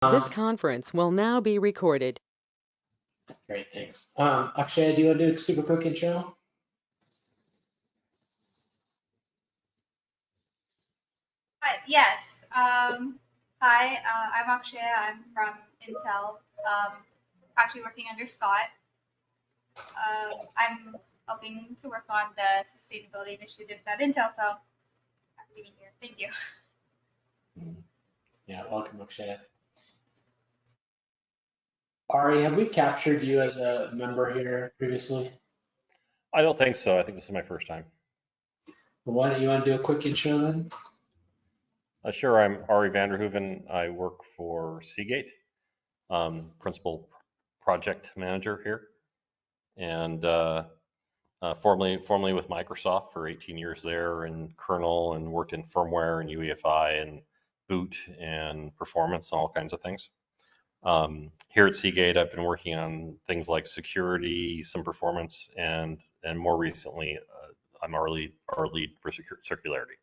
This conference will now be recorded. Great, thanks. Akshay, do you want to do a super quick intro? Yes. Hi, I'm Akshay. I'm from Intel. Actually working under Scott. I'm helping to work on the sustainability initiatives at Intel, so happy to be here. Thank you. Yeah, welcome, Akshay. Ari, have we captured you as a member here previously? I don't think so. I think this is my first time. Well, why don't you want to do a quick intro then? Sure, I'm Ari Vanderhoeven. I work for Seagate, principal project manager here, and formerly with Microsoft for 18 years there in kernel and worked in firmware and UEFI and boot and performance and all kinds of things. Here at Seagate, I've been working on things like security, some performance, and more recently, I'm our lead for circularity.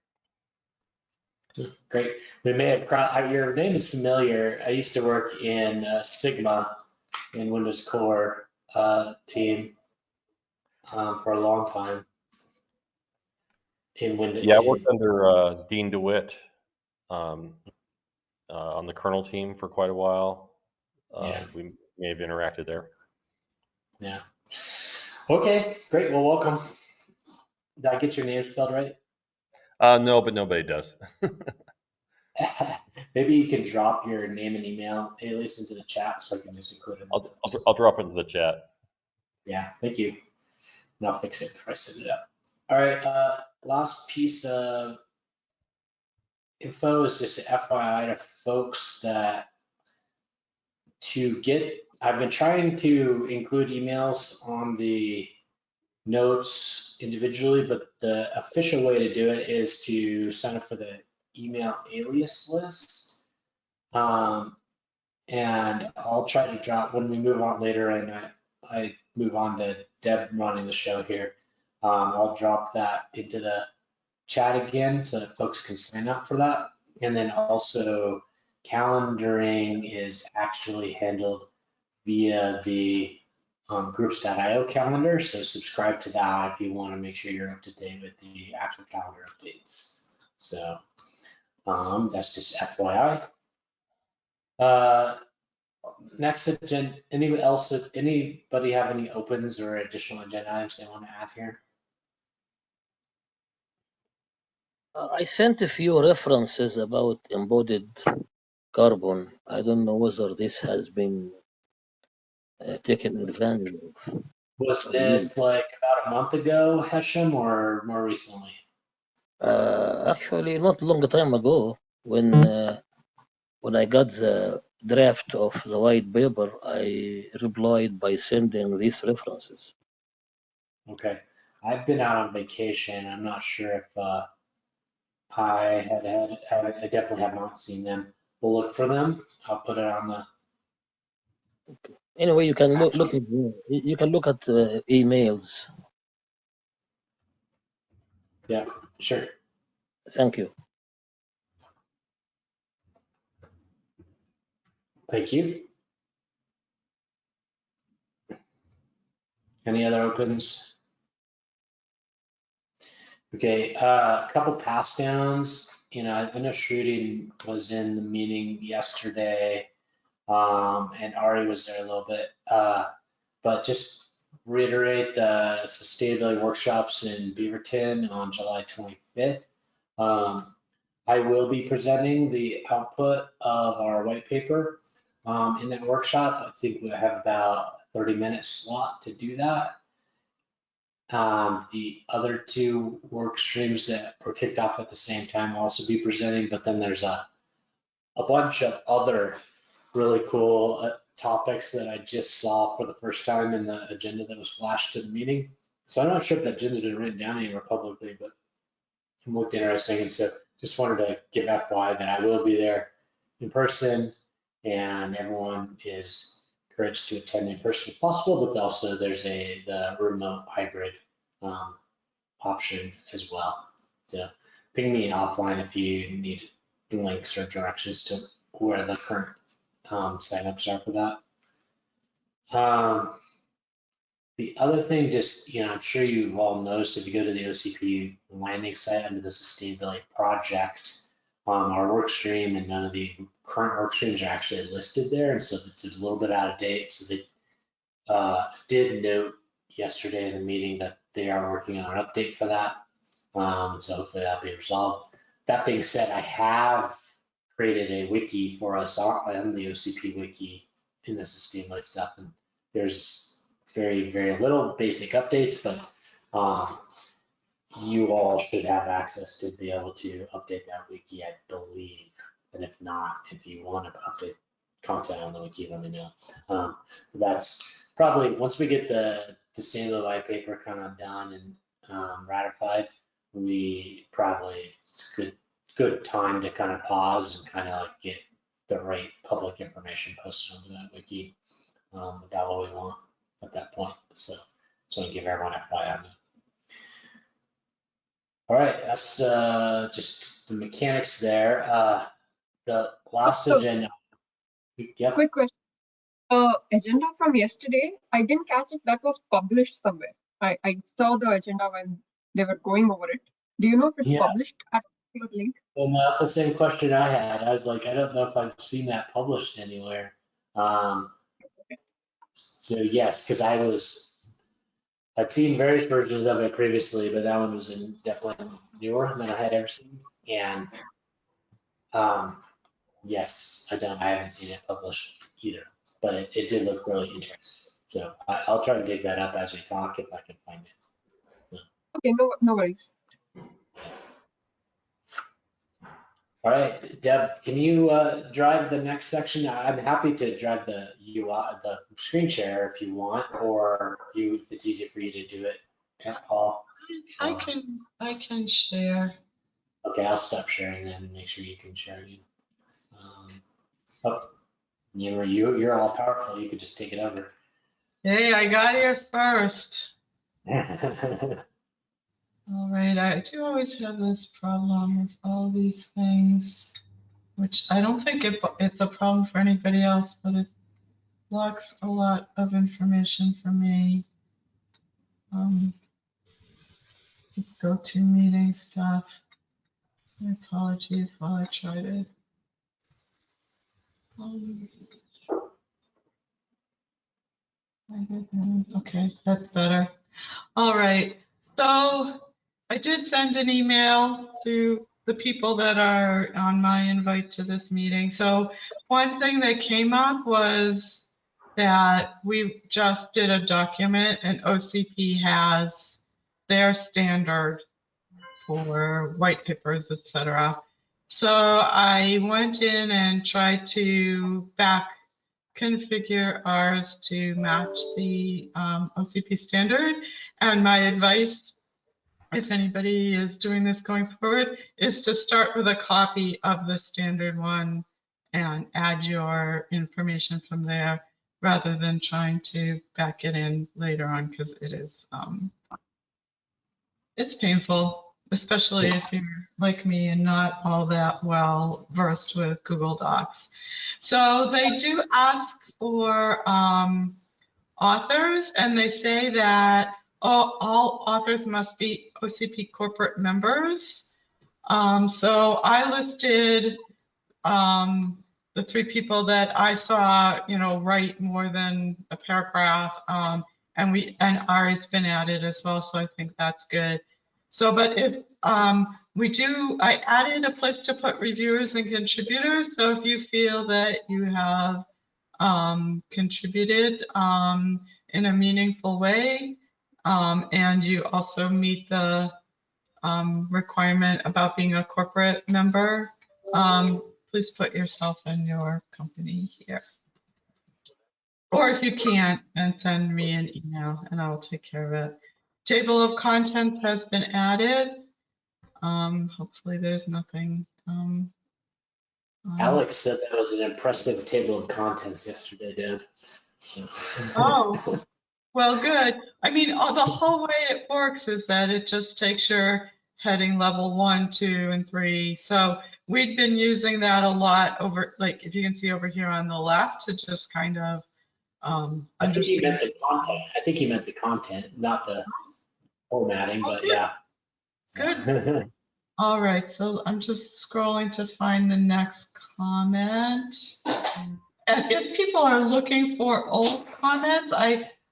Great. We may have your name is familiar. I used to work in Sigma in Windows Core team for a long time in Windows. Yeah, I worked under Dean DeWitt um, on the kernel team for quite a while. Yeah. We may have interacted there. Yeah. Okay, great. Well, welcome. Did I get your name spelled right? No, but nobody does. Maybe you can drop your name and email alias into the chat so I can just include it. I'll drop into the chat. Yeah, thank you. And I'll fix it before I send it up. All right, last piece of info is just FYI to folks that I've been trying to include emails on the notes individually, but the official way to do it is to sign up for the email alias list. And I'll try to drop when we move on later, and I move on to Deb running the show here. I'll drop that into the chat again so that folks can sign up for that. And then also calendaring is actually handled via the groups.io calendar. So subscribe to that if you want to make sure you're up to date with the actual calendar updates. So that's just FYI. Next agenda, anybody have any opens or additional agenda items they want to add here? I sent a few references about embodied carbon. I don't know whether this has been taken advantage of. Was this like about a month ago, Hesham, or more recently? Actually, not long time ago, when I got the draft of the white paper, I replied by sending these references. Okay, I've been out on vacation. I'm not sure if I definitely have not seen them. We'll look for them. I'll put it on the. Okay. Anyway, you can look at emails. Yeah, sure. Thank you. Thank you. Any other opens? Okay, a couple pass downs. I know Shruti was in the meeting yesterday, and Ari was there a little bit. But just reiterate the sustainability workshops in Beaverton on July 25th. I will be presenting the output of our white paper in that workshop. I think we have about a 30-minute slot to do that. The other two work streams that were kicked off at the same time will also be presenting, but then there's a bunch of other really cool topics that I just saw for the first time in the agenda that was flashed to the meeting. So I'm not sure if that agenda has been written down anywhere publicly, but it looked interesting. And so just wanted to give FYI that I will be there in person, and everyone is encouraged to attend in person if possible, but also there's the remote hybrid option as well. So ping me offline if you need the links or directions to where the current signups are for that. The other thing, just, I'm sure you've all noticed if you go to the OCP landing site under the sustainability project, our work stream and none of the current work streams are actually listed there. And so it's a little bit out of date. So they did note yesterday in the meeting that they are working on an update for that. So hopefully that'll be resolved. That being said, I have created a wiki for us on the OCP wiki in the sustainability stuff. And there's very, very little basic updates, but you all should have access to be able to update that wiki, I believe. And if not, if you want to update content on the wiki, let me know. That's probably, once we get the sustainability white paper kind of done and ratified, it's a good time to kind of pause and kind of like get the right public information posted onto that wiki. About what we want at that point. So I give everyone a FYI on that. All right, that's just the mechanics there. The last agenda. Yeah. Quick question. Agenda from yesterday, I didn't catch it. That was published somewhere. I saw the agenda when they were going over it. Do you know if it's published at a particular link? Well, that's the same question I had. I was like, I don't know if I've seen that published anywhere. So yes, because I'd seen various versions of it previously, but that one was definitely newer than I had ever seen. And yes, I haven't seen it published either, but it did look really interesting. So I'll try to dig that up as we talk if I can find it. Okay, no worries. All right, Deb, can you drive the next section? I'm happy to drive the UI, the screen share if you want, or if it's easier for you to do it at all. I can share. Okay, I'll stop sharing then and make sure you can share again. You're all powerful. You could just take it over. Hey, I got here first. All right, I do always have this problem with all these things, which I don't think it's a problem for anybody else, but it blocks a lot of information for me. This GoToMeeting stuff. My apologies while I try to. Okay, that's better. All right, so I did send an email to the people that are on my invite to this meeting. So one thing that came up was that we just did a document and OCP has their standard for white papers, etc. So I went in and tried to back configure ours to match the OCP standard. And my advice, if anybody is doing this going forward, is to start with a copy of the standard one and add your information from there rather than trying to back it in later on, because it is it's painful, especially if you're like me and not all that well versed with Google Docs. So they do ask for authors, and they say that all authors must be OCP corporate members. So I listed the 3 people that I saw, write more than a paragraph, and Ari's been added as well, so I think that's good. So, but if I added a place to put reviewers and contributors. So if you feel that you have contributed in a meaningful way, and you also meet the requirement about being a corporate member, please put yourself and your company here. Or if you can't, then send me an email and I'll take care of it. Table of contents has been added. Hopefully there's nothing. Alex said that was an impressive table of contents yesterday, Dan. So. Oh, well, good. I mean, the whole way it works is that it just takes your heading level 1, 2, and 3. So we'd been using that a lot over, like if you can see over here on the left, to just kind of I think he meant understand. the content. I think he meant the content, not the formatting, but Okay. yeah. Good. All right, so I'm just scrolling to find the next comment. And if people are looking for old comments,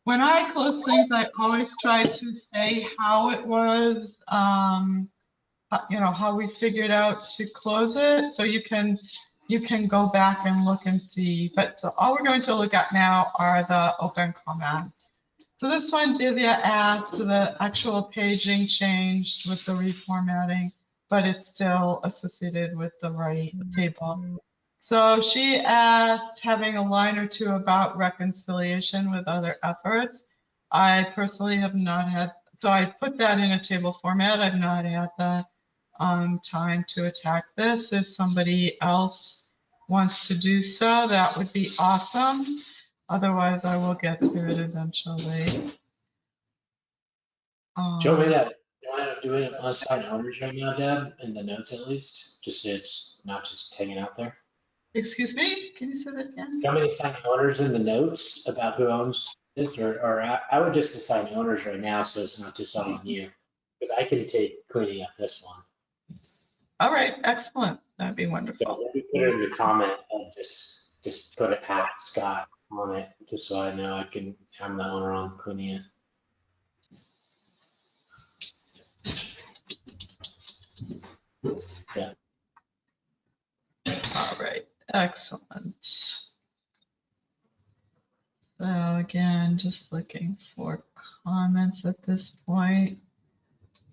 when I close things, I always try to say how it was, how we figured out to close it. So you can go back and look and see. But so all we're going to look at now are the open comments. So this one, Divya asked, the actual paging changed with the reformatting, but it's still associated with the right table. So she asked, having a line or two about reconciliation with other efforts. I personally have not had, so I put that in a table format. I've not had the time to attack this. If somebody else wants to do so, that would be awesome. Otherwise, I will get to it eventually. Do you want me to doing it unsigned owners right now, Deb, in the notes at least? Just so it's not just hanging out there. Excuse me, can you say that again? Do you want me to assign owners in the notes about who owns this, or I would just assign owners right now so it's not just on you. Because I can take cleaning up this one. All right, excellent. That'd be So wonderful. let me put it in the comment and just put it at Scott on it, just so I know I'm the owner on cleaning it. Yeah. All right, excellent. So again, just looking for comments at this point.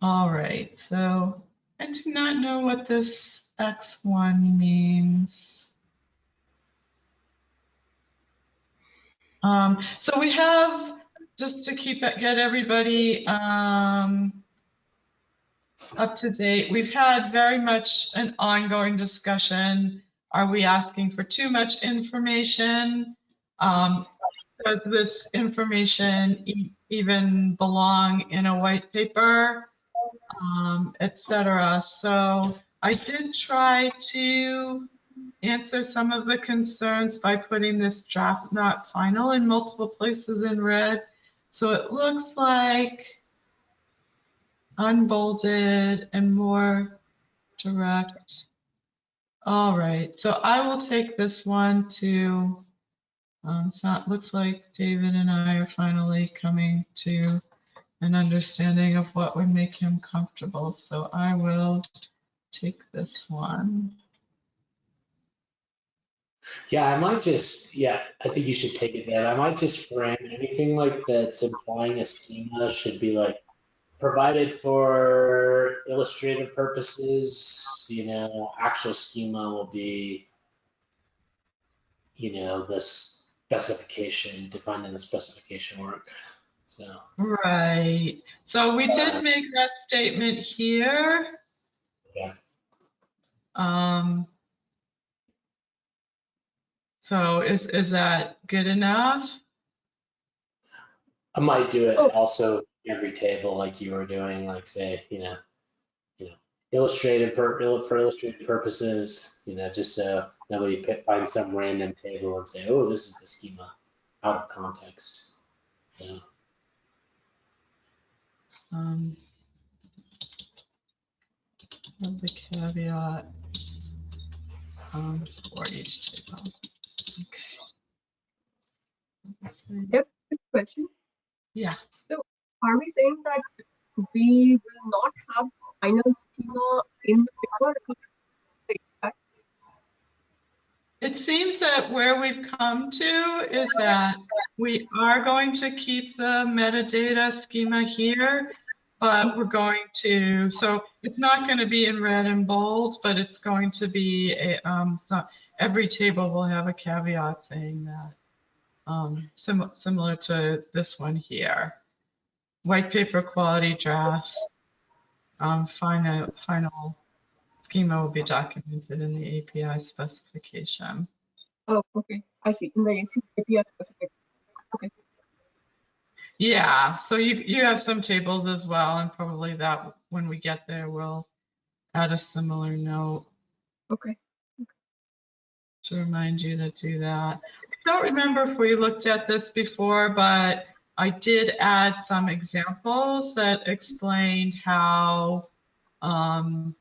All right, so I do not know what this X1 means. So we have, just to get everybody up to date, we've had very much an ongoing discussion. Are we asking for too much information? Does this information even belong in a white paper, etc.? So I did try to answer some of the concerns by putting this draft not final in multiple places in red. So it looks like unbolded and more direct. All right, so I will take this one to, looks like David and I are finally coming to an understanding of what would make him comfortable. So I will take this one. Yeah, I think you should take it, Deb. I might just frame anything like that's implying a schema should be like provided for illustrative purposes, actual schema will be, the specification, defined in the specification work. So. Right. So we did make that statement here. Yeah. So is that good enough? I might do it also every table like you were doing, like say, illustrated for illustrative purposes, just so nobody finds some random table and say, oh, this is the schema out of context. So. The caveat for each table. Okay. Yep, good question. Yeah. So are we saying that we will not have final schema in the paper? It seems that where we've come to is that we are going to keep the metadata schema here, but we're going to, so it's not going to be in red and bold, but it's going to be so every table will have a caveat saying that, similar to this one here. White paper quality drafts, final schema will be documented in the API specification. Oh, okay. I see. In the API specific. Okay. Yeah, so you have some tables as well, and probably that when we get there, we'll add a similar note Okay. to remind you to do that. I don't remember if we looked at this before, but I did add some examples that explained how one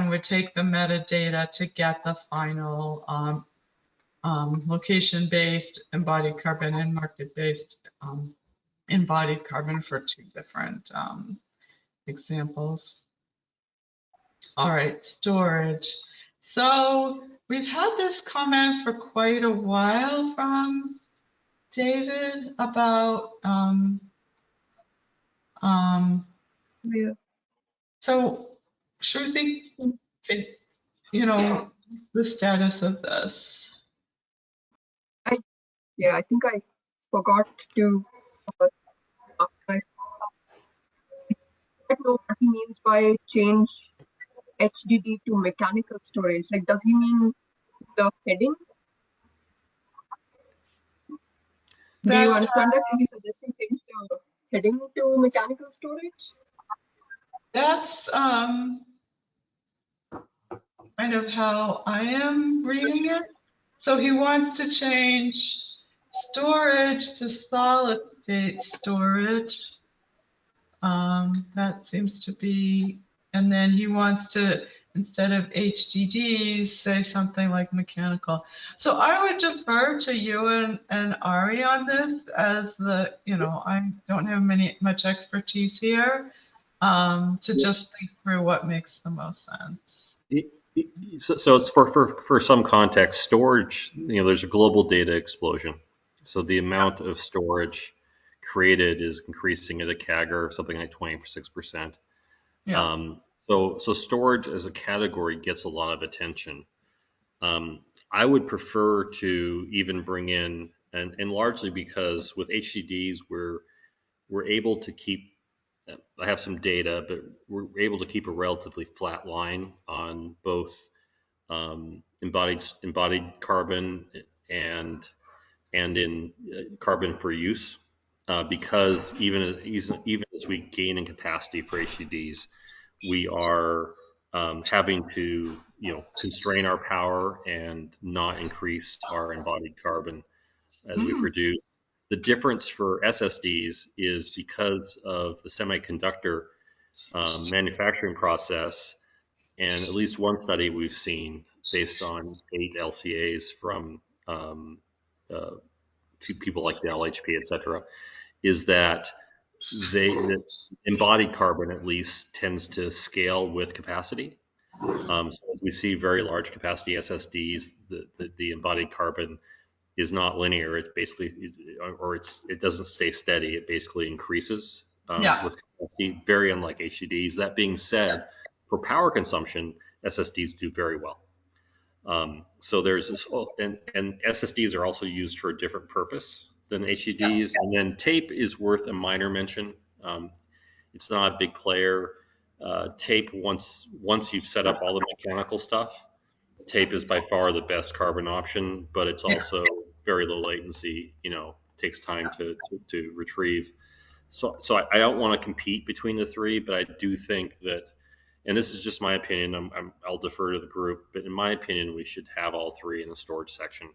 would take the metadata to get the final location-based embodied carbon and market-based embodied carbon for two different examples. All right, storage. So we've had this comment for quite a while from David about Yeah. so Shruti, okay, you know, the status of this. Yeah, I think I forgot to I don't know what he means by change HDD to mechanical storage. Like, does he mean the heading? Do you That's understand that? Is he suggesting change the heading to mechanical storage? that's kind of how I am reading it. So he wants to change storage to solid state storage. That seems to be, and then he wants to, instead of HDDs, say something like mechanical. So I would defer to you and Ari on this as the, I don't have much expertise here, to just think through what makes the most sense. So it's for some context, storage, there's a global data explosion. So the amount of storage created is increasing at a CAGR of something like 26%. Yeah. So storage as a category gets a lot of attention. I would prefer to even bring in, and largely because with HDDs, we're able to keep, I have some data, but we're able to keep a relatively flat line on both embodied carbon and in carbon for use, because even as we gain in capacity for HDDs, we are having to constrain our power and not increase our embodied carbon as we produce. The difference for SSDs is because of the semiconductor manufacturing process, and at least one study we've seen based on 8 LCAs from uh, people like Dell, HP, et cetera, is that the embodied carbon at least tends to scale with capacity. So as we see very large capacity SSDs, the embodied carbon is not linear. It basically, it doesn't stay steady. It basically increases Yeah. with capacity, very unlike HDDs. That being said, for power consumption, SSDs do very well. So there's this, and SSDs are also used for a different purpose than HDDs. And then tape is worth a minor mention. It's not a big player. Tape, once you've set up all the mechanical stuff, tape is by far the best carbon option, but it's also very low latency. Takes time to retrieve. So I don't want to compete between the three, but I do think that, and this is just my opinion, I'll defer to the group, but in my opinion, we should have all three in the storage section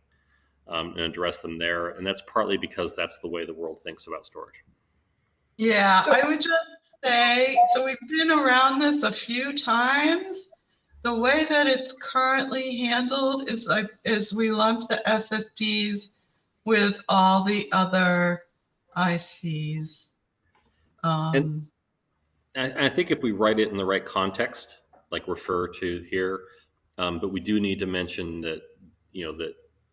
and address them there. And that's partly because that's the way the world thinks about storage. Yeah, I would just say, so we've been around this a few times. The way that it's currently handled is we lump the SSDs with all the other ICs. And I think if we write it in the right context, like refer to here, but we do need to mention that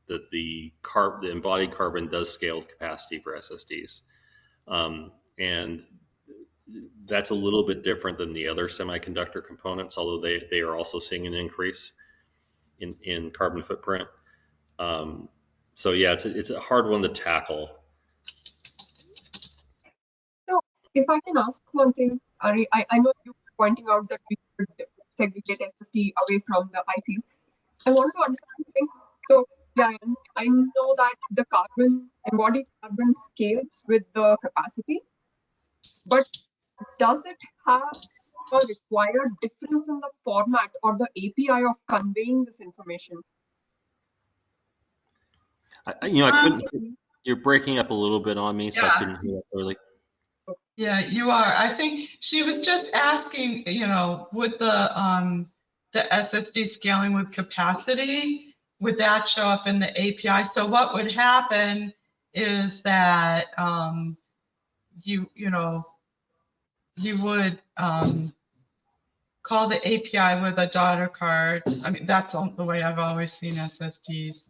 that the embodied carbon does scale with capacity for SSDs, and that's a little bit different than the other semiconductor components, although they are also seeing an increase in carbon footprint. So yeah, it's a hard one to tackle. So, if I can ask one thing, Ari, I know you were pointing out that we should segregate SSD away from the ICs. I want to understand something. So, Yeah, I know that the embodied carbon scales with the capacity, but does it have a required difference in the format or the API of conveying this information? I couldn't. You're breaking up a little bit on me, so I Yeah. couldn't hear that clearly. Yeah, you are. I think she was just asking, would the SSD scaling with capacity, would that show up in the API? So what would happen is that you would call the API with a daughter card. I mean, that's the way I've always seen SSDs.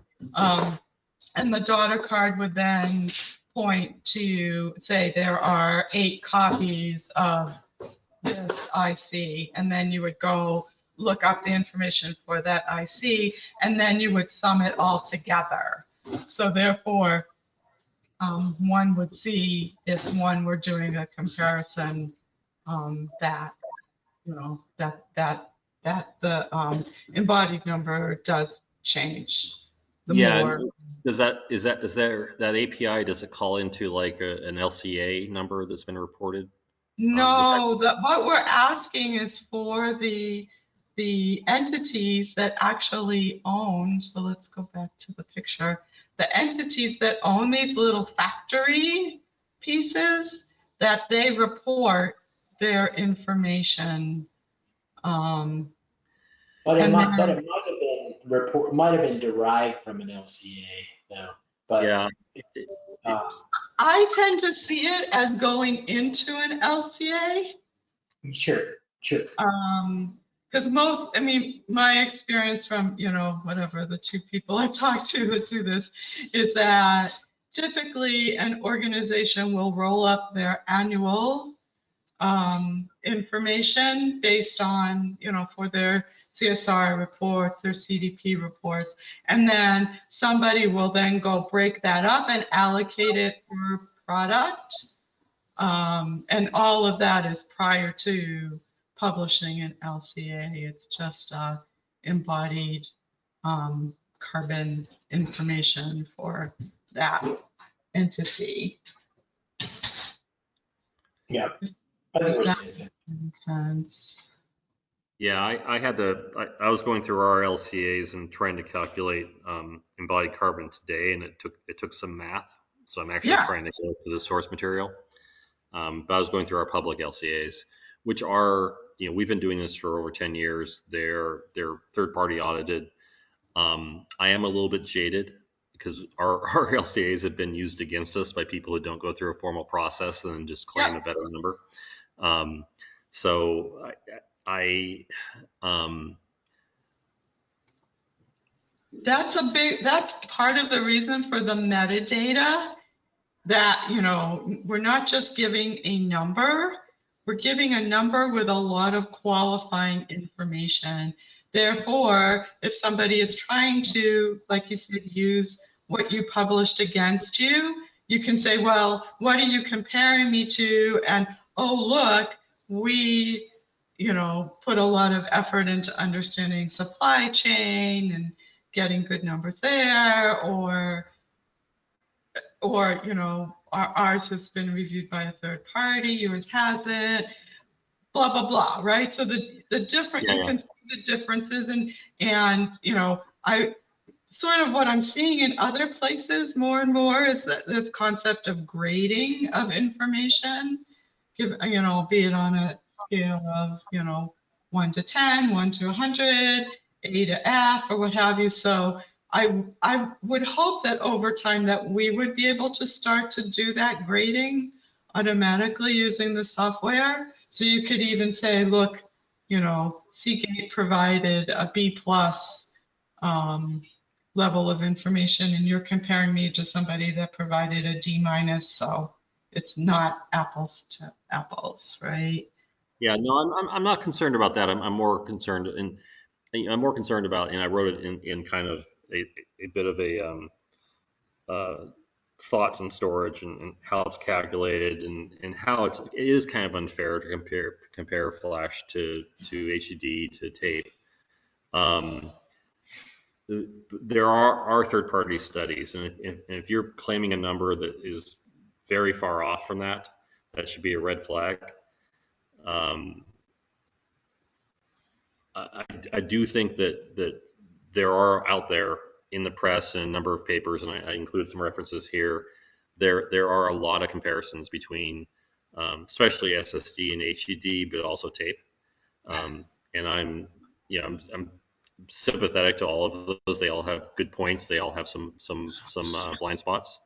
And the daughter card would then point to, say, there are 8 copies of this IC, and then you would go look up the information for that IC, and then you would sum it all together. So therefore, one would see if one were doing a comparison that the embodied number does change. The Yeah, more. is there that API? Does it call into like an LCA number that's been reported? No, what we're asking is for the entities that actually own, so let's go back to the picture. The entities that own these little factory pieces, that they report their information. But it And might then, might have been derived from an LCA though. But Yeah. I tend to see it as going into an LCA. Sure. Because my experience from, whatever the 2 people I've talked to that do this is that typically an organization will roll up their annual information based on, for their CSR reports, their CDP reports, and then somebody will then go break that up and allocate it per product. And all of that is prior to publishing an LCA. It's just embodied carbon information for that entity. Yeah. I think we're Does that safe. make sense? Yeah, I was going through our LCAs and trying to calculate embodied carbon today, and it took some math. So I'm actually trying to go to the source material. But I was going through our public LCAs, which are, we've been doing this for over 10 years. They're third party audited. I am a little bit jaded because our LCAs have been used against us by people who don't go through a formal process and then just claim a better number. So that's part of the reason for the metadata, that, we're not just giving a number, we're giving a number with a lot of qualifying information. Therefore, if somebody is trying to, like you said, use what you published against you, you can say, well, what are you comparing me to? And, oh, look, we, put a lot of effort into understanding supply chain and getting good numbers there, or ours has been reviewed by a third party, yours hasn't, blah, blah, blah, right? So the different, you can see the differences, and I sort of what I'm seeing in other places more and more is that this concept of grading of information, be it on a scale of, 1 to 10, 1 to 100, A to F, or what have you. So I would hope that over time that we would be able to start to do that grading automatically using the software. So you could even say, look, Seagate provided a B+ level of information, and you're comparing me to somebody that provided a D-, so it's not apples to apples, right? Yeah, no, I'm not concerned about that. I'm more concerned, and I'm more concerned about, and I wrote it in kind of a bit of a thoughts and storage, and how it's calculated, and how it is kind of unfair to compare flash to HDD to tape. there are third-party studies, and if you're claiming a number that is very far off from that, that should be a red flag. I do think that there are out there in the press and a number of papers, and I include some references here. There are a lot of comparisons between, especially SSD and HDD, but also tape. And I'm sympathetic to all of those. They all have good points. They all have some blind spots.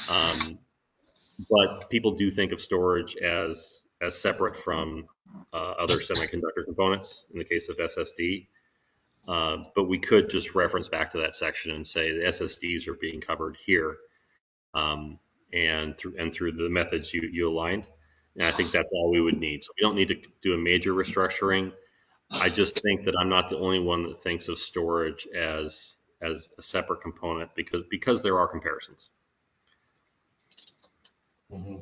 But people do think of storage as separate from other semiconductor components in the case of SSD. But we could just reference back to that section and say the SSDs are being covered here, and through the methods you aligned. And I think that's all we would need. So we don't need to do a major restructuring. I just think that I'm not the only one that thinks of storage as a separate component because there are comparisons. Mm-hmm.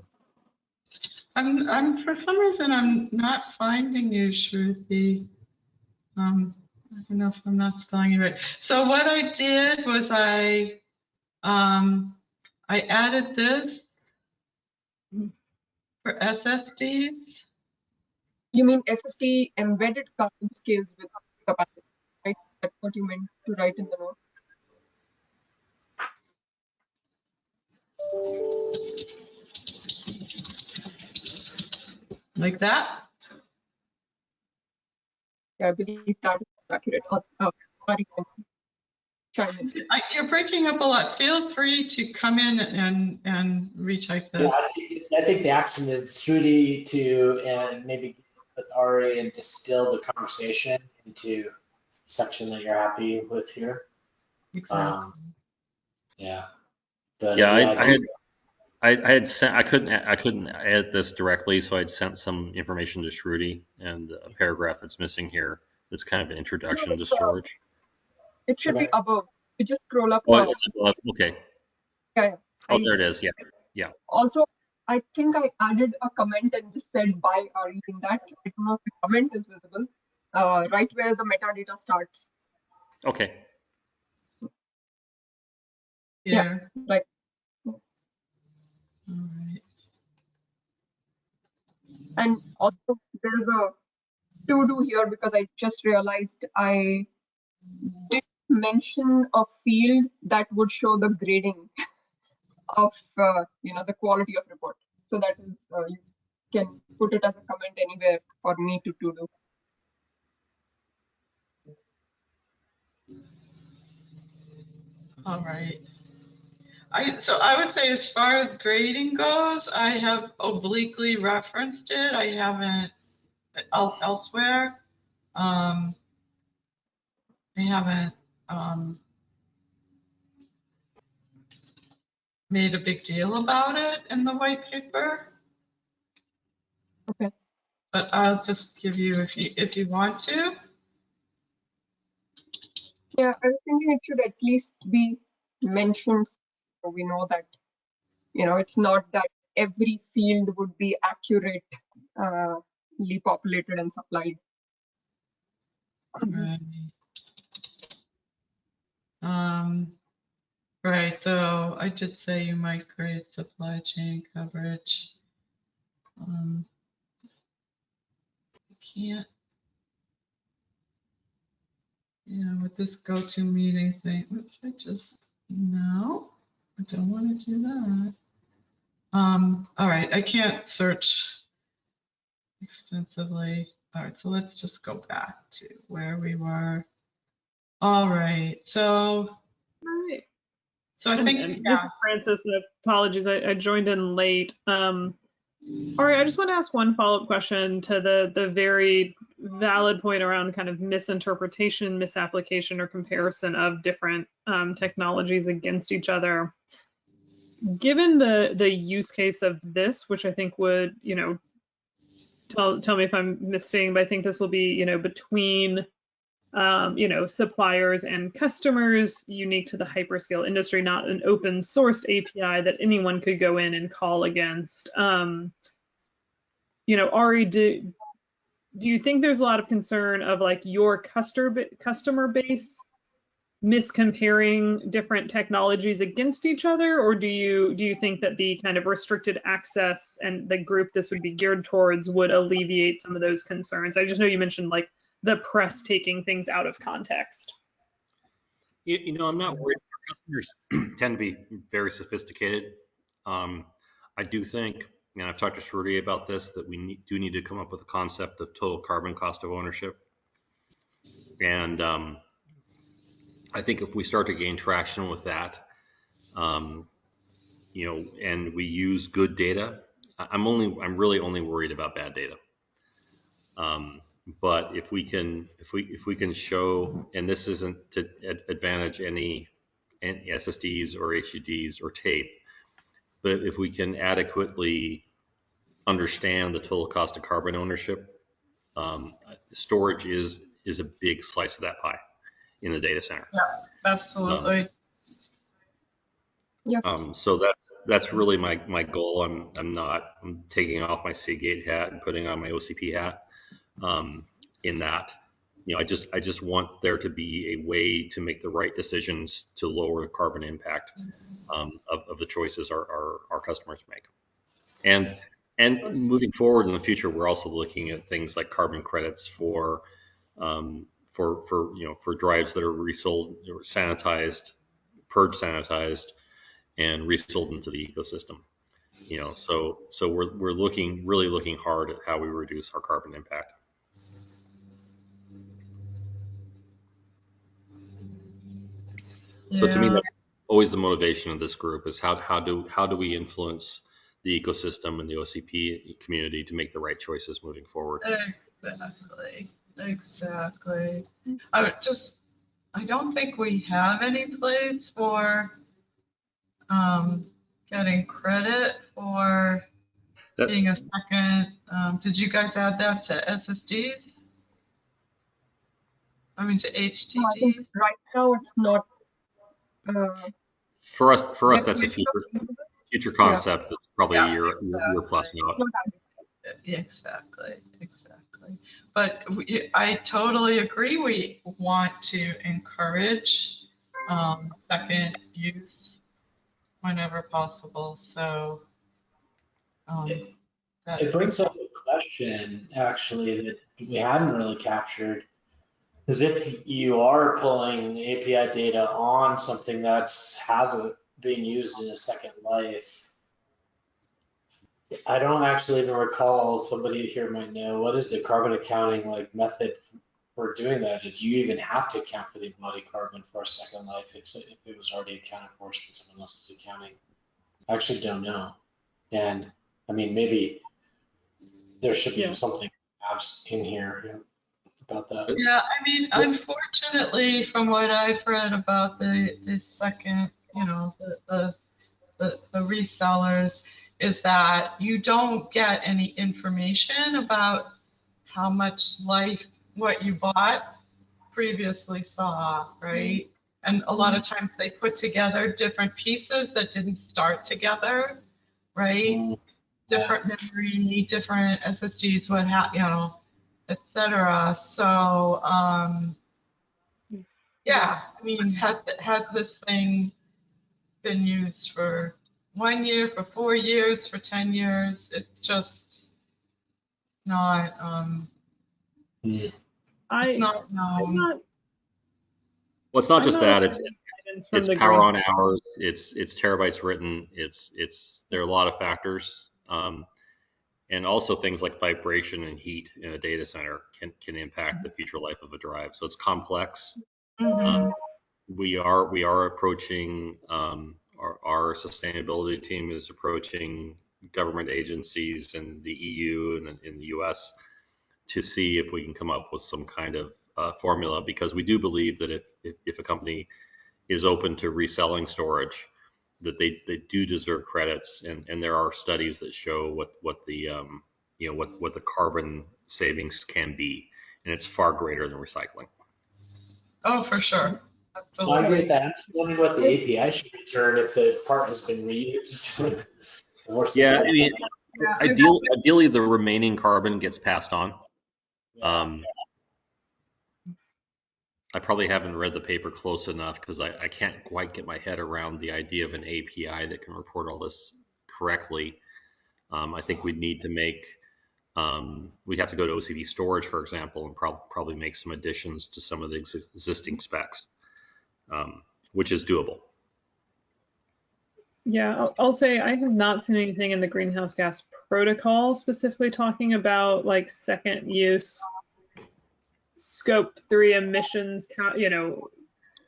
I'm for some reason I'm not finding you, Shruti. I don't know if I'm not spelling it right. So what I did was I added this for SSDs. You mean SSD embedded carbon scales with capacity, right? That's what you meant to write in the note. Like that? Yeah, I believe that is accurate. Sorry, chime in. You're breaking up a lot. Feel free to come in and retype this. Yeah, I think the action is Shruti to maybe with Ari and distill the conversation into a section that you're happy with here. Exactly. Yeah. But, Yeah, I had sent, I couldn't edit this directly, so I'd sent some information to Shruti and a paragraph that's missing here. That's kind of an introduction to storage. It should be above. You just scroll up. Oh, it's above. Okay. Yeah. Oh, there it is. Yeah. Yeah. Also, I think I added a comment and just said by Ari in that. I don't know if the comment is visible. Right where the metadata starts. Okay. Yeah, right. All right. And also there's a to-do here because I just realized I did mention a field that would show the grading of the quality of report. So that is you can put it as a comment anywhere for me to do. All right. So I would say as far as grading goes, I have obliquely referenced it. I haven't elsewhere. I haven't made a big deal about it in the white paper. Okay. But I'll just give you if you want to. Yeah, I was thinking it should at least be mentioned so we know that it's not that every field would be accurately populated and supplied. Right. Right, so I did say you might grade supply chain coverage. I can't, with this GoToMeeting thing, which no, I don't want to do that. All right, I can't search extensively. All right, so let's just go back to where we were. All right, so I think this is Francis. Apologies, I joined in late. Ari, I just want to ask one follow-up question to the very valid point around kind of misinterpretation, misapplication, or comparison of different technologies against each other. Given the use case of this, which I think would, tell me if I'm misstating, but I think this will be, between suppliers and customers unique to the hyperscale industry, not an open sourced API that anyone could go in and call against. Ari, do you think there's a lot of concern of like your customer base miscomparing different technologies against each other, or do you think that the kind of restricted access and the group this would be geared towards would alleviate some of those concerns? I just know you mentioned like the press taking things out of context. I'm not worried. Our customers tend to be very sophisticated. I do think, and I've talked to Shruti about this, that we do need to come up with a concept of total carbon cost of ownership. And I think if we start to gain traction with that, and we use good data, I'm really only worried about bad data. But if we can show, and this isn't to advantage any SSDs or HDDs or tape, but if we can adequately understand the total cost of carbon ownership, storage is a big slice of that pie in the data center. Yeah, absolutely. So that's really my goal. I'm taking off my Seagate hat and putting on my OCP hat. In that, I just want there to be a way to make the right decisions to lower the carbon impact of the choices our customers make. And moving forward in the future, we're also looking at things like carbon credits for drives that are resold, or sanitized, purge sanitized, and resold into the ecosystem. So we're really looking hard at how we reduce our carbon impact. So to me, that's always the motivation of this group, is how do we influence the ecosystem and the OCP community to make the right choices moving forward. Exactly. I don't think we have any place for getting credit for being a second. Did you guys add that to SSDs? I mean, to HDDs? I think right now it's not. For us, that's a future concept that's probably a year plus out. Exactly. But I totally agree. We want to encourage second use whenever possible. So it brings up a question, actually, that we hadn't really captured. Is if you are pulling API data on something that hasn't been used in a second life, I don't actually even recall, somebody here might know, what is the carbon accounting method for doing that? Did you even have to account for the embodied carbon for a second life if it was already accounted for in someone else's accounting? I actually don't know. And I mean, maybe there should be something in here about that. Yeah, I mean, unfortunately, from what I've read about the second, the resellers, is that you don't get any information about how much life what you bought previously saw, right? And a lot of times they put together different pieces that didn't start together, right? Different memory, different SSDs, etc. So, yeah, I mean, has this thing been used for 1 year, for 4 years, for 10 years? It's just not. It's not known. Well, it's not just that. It's power on hours. It's terabytes written. There are a lot of factors. And also things like vibration and heat in a data center can impact the future life of a drive. So it's complex. Mm-hmm. We are approaching, our sustainability team is approaching government agencies and the EU and in the US to see if we can come up with some kind of formula, because we do believe that if a company is open to reselling storage, that they do deserve credits, and there are studies that show what the carbon savings can be, and it's far greater than recycling. Oh, for sure. Absolutely. Well, I get that. I'm just wondering what the API should return if the part has been reused. Yeah, I mean, ideally the remaining carbon gets passed on. I probably haven't read the paper close enough because I can't quite get my head around the idea of an API that can report all this correctly. I think we'd need to make, we'd have to go to OCP storage, for example, and probably make some additions to some of the existing specs, which is doable. Yeah, I'll say I have not seen anything in the greenhouse gas protocol specifically talking about like second use scope 3 emissions,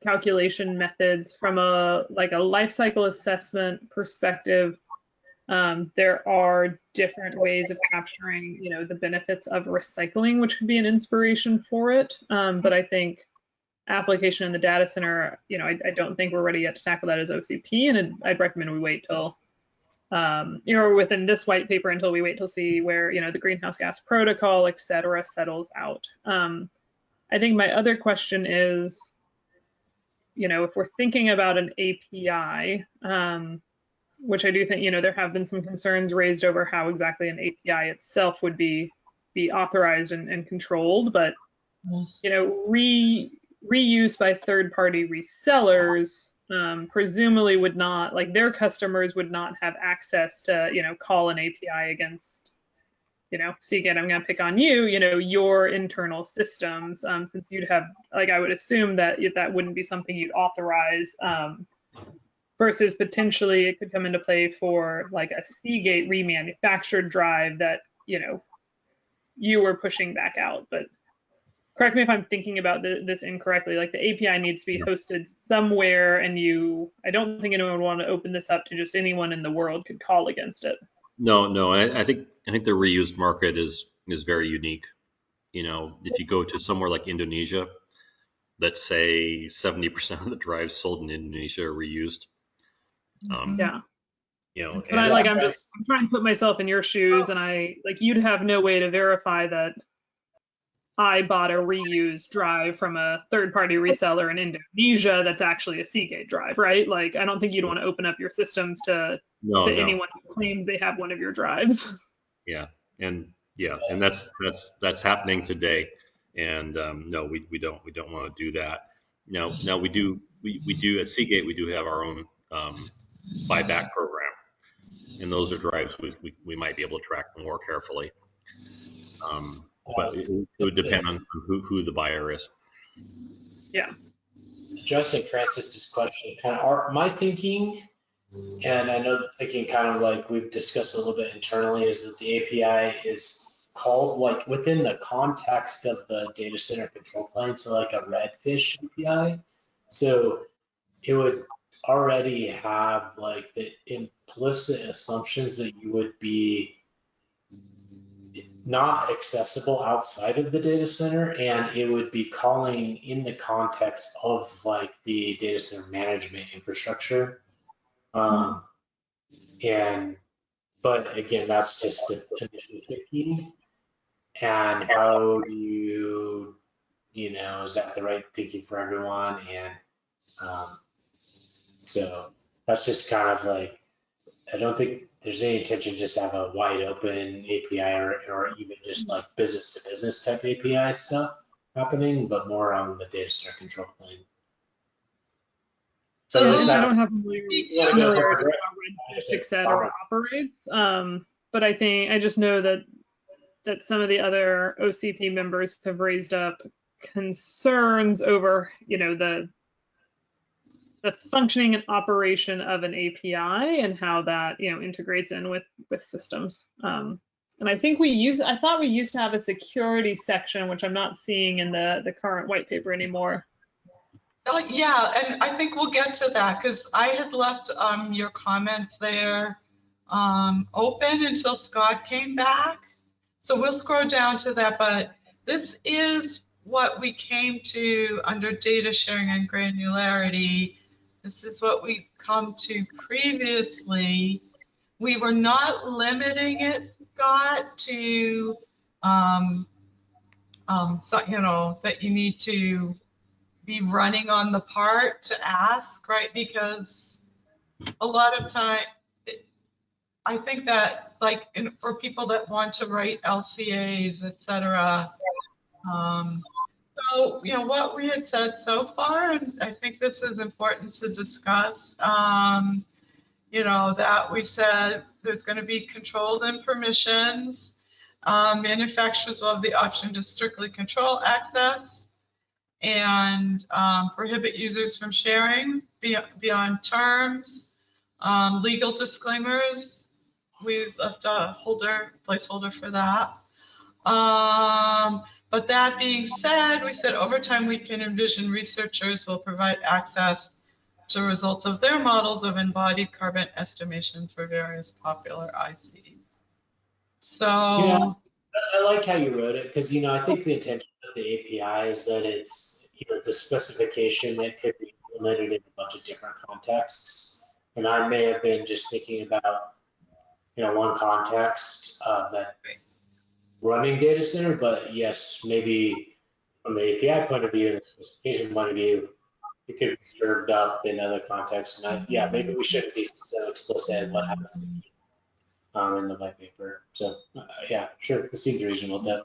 calculation methods from a life cycle assessment perspective. There are different ways of capturing, the benefits of recycling, which could be an inspiration for it. But I think application in the data center, I don't think we're ready yet to tackle that as OCP, and I'd recommend we wait till, within this white paper until we wait to see where, the greenhouse gas protocol, et cetera, settles out. I think my other question is, if we're thinking about an API, which I do think, there have been some concerns raised over how exactly an API itself would be authorized and controlled, but, reuse by third-party resellers presumably would not, like their customers would not have access to, call an API against, Seagate, I'm going to pick on you, your internal systems, since you'd have, I would assume that that wouldn't be something you'd authorize, versus potentially it could come into play for like a Seagate remanufactured drive that, you were pushing back out. But correct me if I'm thinking about this incorrectly, like the API needs to be hosted somewhere, and I don't think anyone would want to open this up to just anyone in the world could call against it. No, I think the reused market is very unique. If you go to somewhere like Indonesia, let's say 70% of the drives sold in Indonesia are reused. Yeah. But I'm trying to put myself in your shoes, and you'd have no way to verify that I bought a reused drive from a third-party reseller in Indonesia that's actually a Seagate drive, right? I don't think you'd want to open up your systems to anyone who claims they have one of your drives. Yeah, and that's happening today. And no, we don't want to do that. Now we do at Seagate, we do have our own buyback program, and those are drives we might be able to track more carefully. But it would depend on who the buyer is. Yeah. Addressing Francis's question, kind of my thinking, and I know the thinking kind of like we've discussed a little bit internally, is that the API is called like within the context of the data center control plane, so like a redfish API. So it would already have like the implicit assumptions that you would be not accessible outside of the data center, and it would be calling in the context of like the data center management infrastructure. But again, that's just the initial thinking. And how do you, is that the right thinking for everyone? And so that's just kind of like, I don't think there's any intention just to have a wide open API or even just like business to business type API stuff happening, but more on the data center control plane. So I don't have familiarity with how Redfish, et cetera, operates, but I just know that some of the other OCP members have raised up concerns over, the functioning and operation of an API and how that, integrates in with systems. And I thought we used to have a security section, which I'm not seeing in the current white paper anymore. Oh, yeah, and I think we'll get to that because I had left your comments there open until Scott came back. So we'll scroll down to that, but this is what we came to under data sharing and granularity. This is what we come to previously. We were not limiting it, Scott, to so, that you need to be running on the part to ask, right? Because a lot of time, I think that for people that want to write LCAs, et cetera, So, what we had said so far, and I think this is important to discuss, that we said there's going to be controls and permissions. Manufacturers will have the option to strictly control access and prohibit users from sharing beyond terms. Legal disclaimers, we left a placeholder for that. But that being said, we said over time we can envision researchers will provide access to results of their models of embodied carbon estimations for various popular ICs. So I like how you wrote it because, I think the intention of the API is that it's, it's a specification that could be implemented in a bunch of different contexts. And I may have been just thinking about, one context of that running data center, but yes, maybe from the API point of view and the specification point of view, it could be served up in other contexts. And maybe we shouldn't be so explicit in what happens in the white paper. So yeah, sure, it seems reasonable though.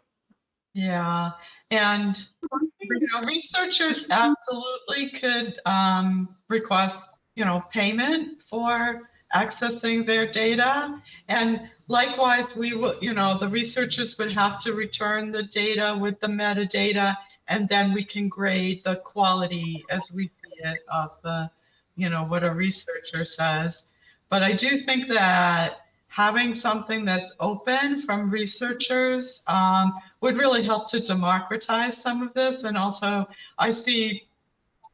yeah, and researchers absolutely could request, payment for accessing their data. And likewise, we will, the researchers would have to return the data with the metadata, and then we can grade the quality as we see it of the, what a researcher says. But I do think that having something that's open from researchers would really help to democratize some of this. And also, I see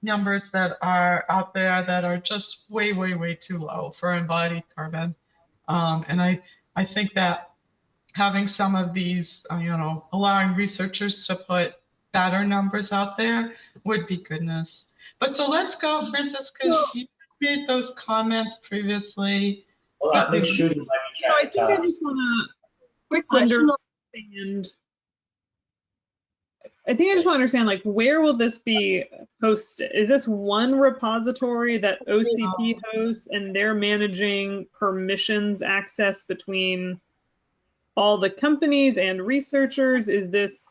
numbers that are out there that are just way, way, way too low for embodied carbon. And I think that having some of these, allowing researchers to put better numbers out there would be goodness. But so let's go, Francis, because you made those comments previously. Well, I think shooting might be trying I think I just want to Quick question. understand. I think I just want to understand, like, where will this be hosted? Is this one repository that OCP hosts and they're managing permissions access between all the companies and researchers? Is this,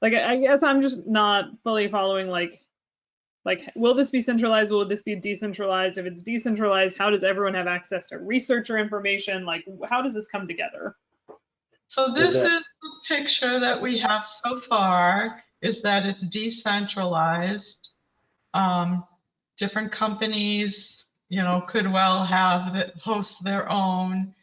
like, I guess I'm just not fully following, like, will this be centralized? Will this be decentralized? If it's decentralized, how does everyone have access to researcher information? Like, how does this come together? So this is the picture that we have so far, is that it's decentralized. Different companies, could well have host their own.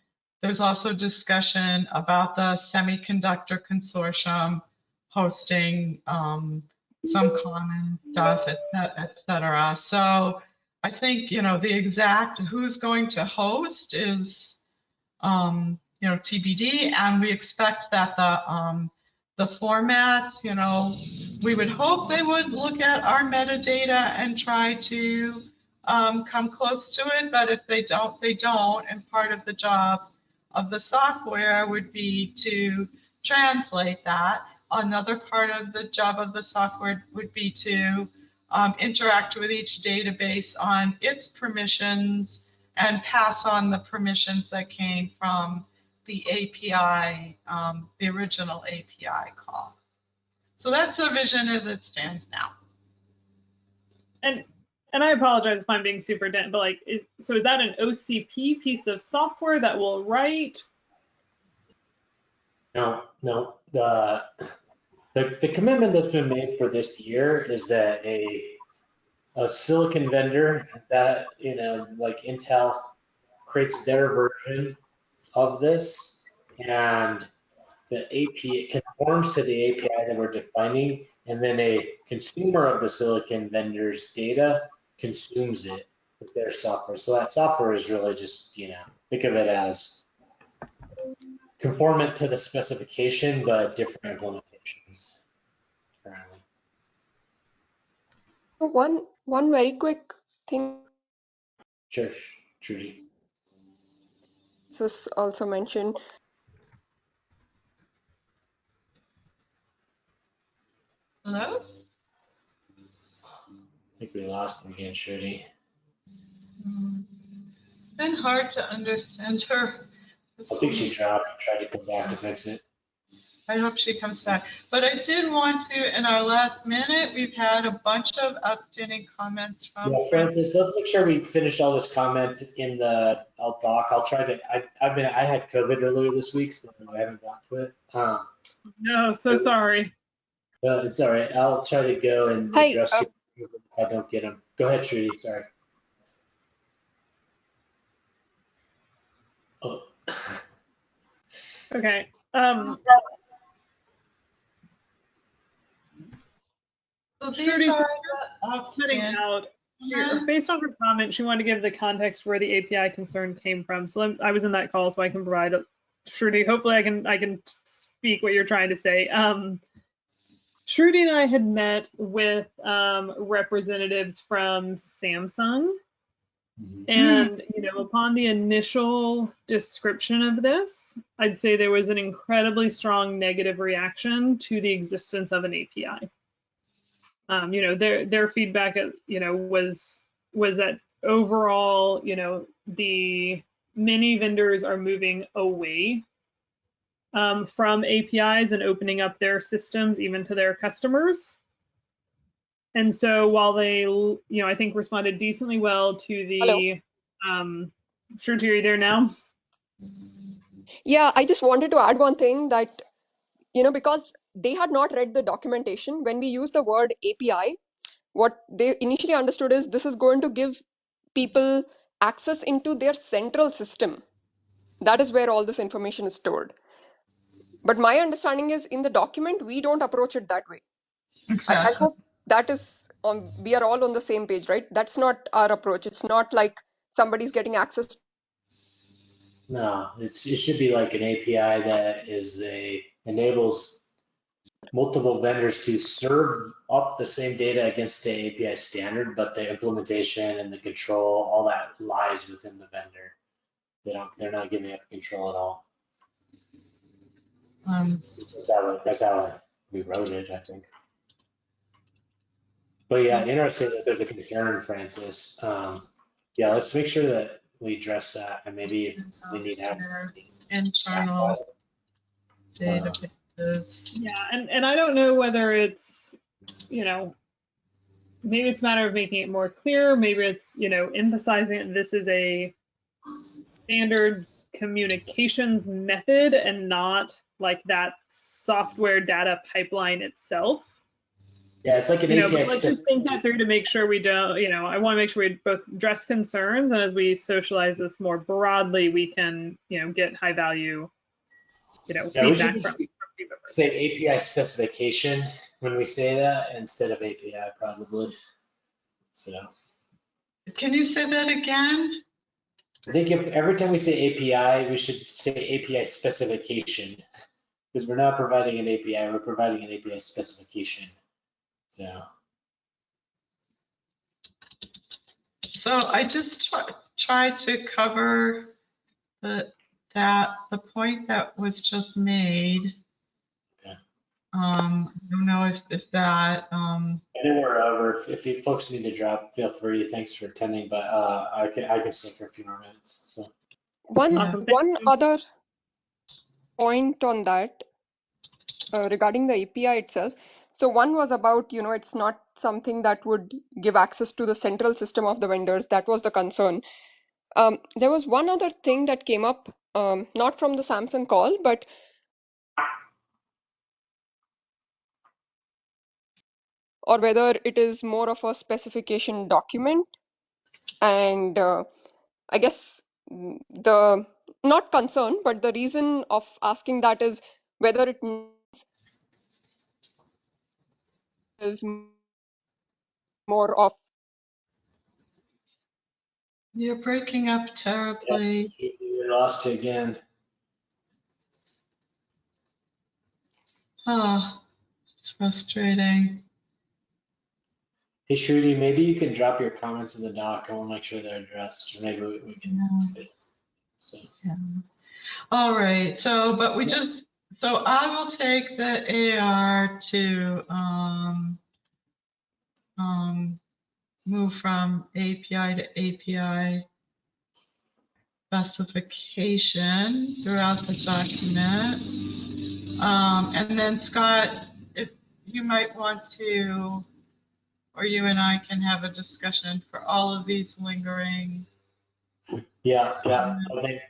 There's also discussion about the Semiconductor Consortium hosting some common stuff, et cetera. So I think, the exact who's going to host is, TBD, and we expect that the formats, we would hope they would look at our metadata and try to come close to it, but if they don't, they don't. And part of the job of the software would be to translate that. Another part of the job of the software would be to interact with each database on its permissions and pass on the permissions that came from the API, the original API call. So that's the vision as it stands now. And I apologize if I'm being super dense, but like, is that an OCP piece of software that will write? No. The commitment that's been made for this year is that a silicon vendor that, like Intel, creates their version of this, and the API conforms to the API that we're defining, and then a consumer of the silicon vendor's data consumes it with their software. So that software is really just, think of it as conformant to the specification, but different implementations currently. One very quick thing. Sure, Trudy. This was also mentioned. Hello? I think we lost him again, Trudy. It's been hard to understand her. I think she dropped and tried to come back to fix it. I hope she comes back. But I did want to, in our last minute, we've had a bunch of outstanding comments from Yeah, Francis, let's make sure we finish all this comment in the doc. I'll try to, I had COVID earlier this week, so I haven't got to it. No, so sorry. It's all right. I'll try to go and Hi, address it if I don't get them. Go ahead, Trudy, sorry. Oh. Okay. So Trudy, these so are the setting outstanding. out here, based on her comment, she wanted to give the context where the API concern came from. So I was in that call, so I can provide Trudy. Hopefully, I can speak what you're trying to say. Trudy and I had met with representatives from Samsung, and upon the initial description of this, I'd say there was an incredibly strong negative reaction to the existence of an API. Their feedback, was that overall, the many vendors are moving away from APIs and opening up their systems even to their customers. And so while they, I think responded decently well to the, Shruti, are you there now? Yeah, I just wanted to add one thing that, because they had not read the documentation, when we use the word API, what they initially understood is this is going to give people access into their central system. That is where all this information is stored. But my understanding is in the document, we don't approach it that way. I hope that is we are all on the same page, right? That's not our approach. It's not like somebody's getting access. No, it should be like an API that enables multiple vendors to serve up the same data against the API standard, but the implementation and the control, all that lies within the vendor. They're not giving up control at all. That's how we wrote it, I think. But yeah, interesting that there's a concern, Francis. Yeah, let's make sure that we address that, and maybe if we need help. Internal databases. Yeah, and I don't know whether it's, maybe it's a matter of making it more clear. Maybe it's, emphasizing this is a standard communications method and not like that software data pipeline itself. Yeah, it's like an API. But let's just think that through to make sure we don't, I want to make sure we both address concerns, and as we socialize this more broadly, we can, get high value, feedback from people. Say API specification when we say that instead of API, probably. So. Can you say that again? I think if every time we say API, we should say API specification, because we're not providing an API, we're providing an API specification. So I just tried to cover the point that was just made. Okay. I don't know if that. I know we're over. If you folks need to drop, feel free. Thanks for attending, but I can stay for a few more minutes. So One other point on that regarding the API itself. So one was about, it's not something that would give access to the central system of the vendors. That was the concern. There was one other thing that came up, not from the Samsung call, but or whether it is more of a specification document. And I guess the not concern, but the reason of asking that is whether it is more of. You're breaking up terribly. Yeah, we lost you again. Oh, it's frustrating. Hey, Shruti, maybe you can drop your comments in the doc and we'll make sure they're addressed. Or maybe we can. Yeah. So. Yeah. All right. So, but we just, so I will take the AR to move from API to API specification throughout the document. And then Scott, if you might want to, or you and I can have a discussion for all of these lingering. Yeah, I think,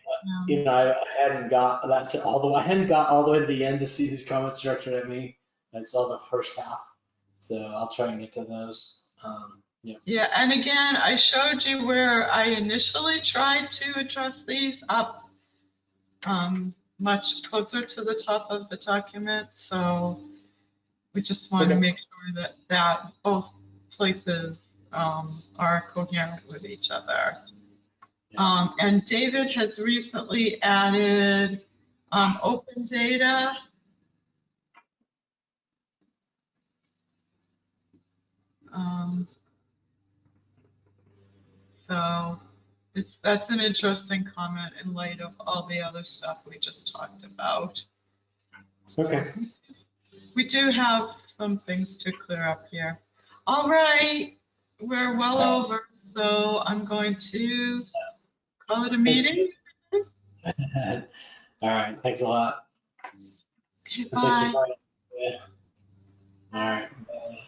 I hadn't got that to I hadn't got all the way to the end to see these comments directed at me. I saw the first half, so I'll try and get to those. Yeah. Yeah, and again, I showed you where I initially tried to address these up much closer to the top of the document. So we just want to Okay. make sure that both places are coherent with each other. And David has recently added open data. So that's an interesting comment in light of all the other stuff we just talked about. Okay. We do have some things to clear up here. All right, we're well over, so I'm going to call it a meeting. All right. Thanks a lot. Okay, Thanks for bye. joining. Yeah. All right. Bye.